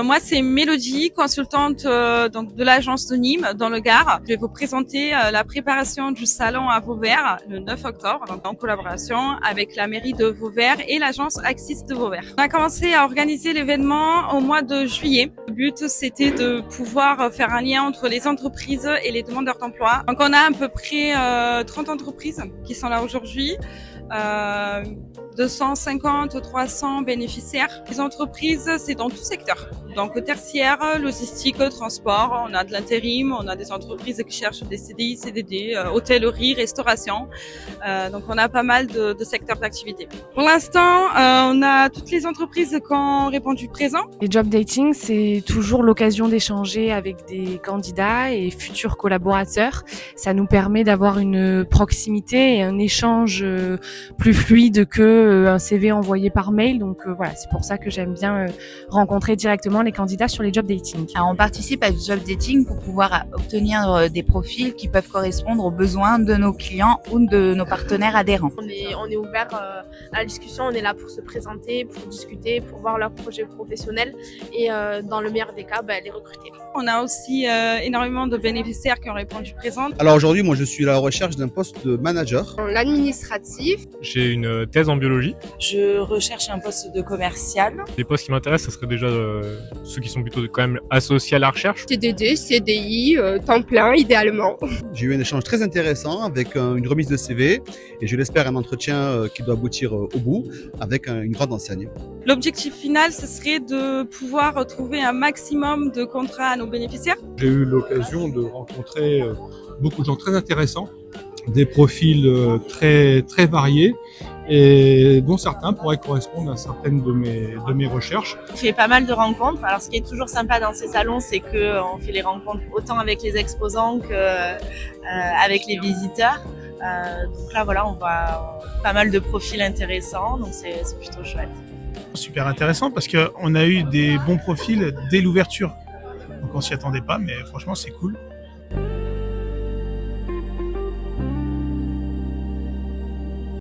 Moi, c'est Mélodie, consultante donc de l'agence de Nîmes dans le Gard. Je vais vous présenter la préparation du salon à Vauvert le 9 octobre, donc en collaboration avec la mairie de Vauvert et l'agence Axis de Vauvert. On a commencé à organiser l'événement au mois de juillet. Le but, c'était de pouvoir faire un lien entre les entreprises et les demandeurs d'emploi. Donc, on a à peu près 30 entreprises qui sont là aujourd'hui. 250, 300 bénéficiaires. Les entreprises, c'est dans tout secteur. Donc tertiaire, logistique, transport, on a de l'intérim, on a des entreprises qui cherchent des CDI, CDD, hôtellerie, restauration. Donc on a pas mal de secteurs d'activité. Pour l'instant, on a toutes les entreprises qui ont répondu présent. Les job dating, c'est toujours l'occasion d'échanger avec des candidats et futurs collaborateurs. Ça nous permet d'avoir une proximité et un échange plus fluide que un CV envoyé par mail. Donc voilà, c'est pour ça que j'aime bien rencontrer directement les candidats sur les job dating. Alors, on participe à du job dating pour pouvoir obtenir des profils qui peuvent correspondre aux besoins de nos clients ou de nos partenaires adhérents. On est ouvert à la discussion, on est là pour se présenter, pour discuter, pour voir leurs projets professionnels et dans le meilleur des cas, les recruter. On a aussi énormément de bénéficiaires qui ont répondu présent. Alors aujourd'hui, moi je suis à la recherche d'un poste de manager. Dans l'administratif. J'ai une thèse en biologie. Je recherche un poste de commercial. Les postes qui m'intéressent, ce serait déjà ceux qui sont plutôt quand même associés à la recherche. CDD, CDI, temps plein idéalement. J'ai eu un échange très intéressant avec une remise de CV et je l'espère un entretien qui doit aboutir au bout avec une grande enseigne. L'objectif final, ce serait de pouvoir trouver un maximum de contrats à nos bénéficiaires. J'ai eu l'occasion de rencontrer beaucoup de gens très intéressants, des profils très variés et dont certains pourraient correspondre à certaines de mes recherches. On fait pas mal de rencontres. Alors ce qui est toujours sympa dans ces salons, c'est qu'on fait les rencontres autant avec les exposants qu'avec les visiteurs. Donc là voilà, on voit pas mal de profils intéressants, donc c'est plutôt chouette. Super intéressant parce qu'on a eu des bons profils dès l'ouverture. Donc on s'y attendait pas, mais franchement c'est cool.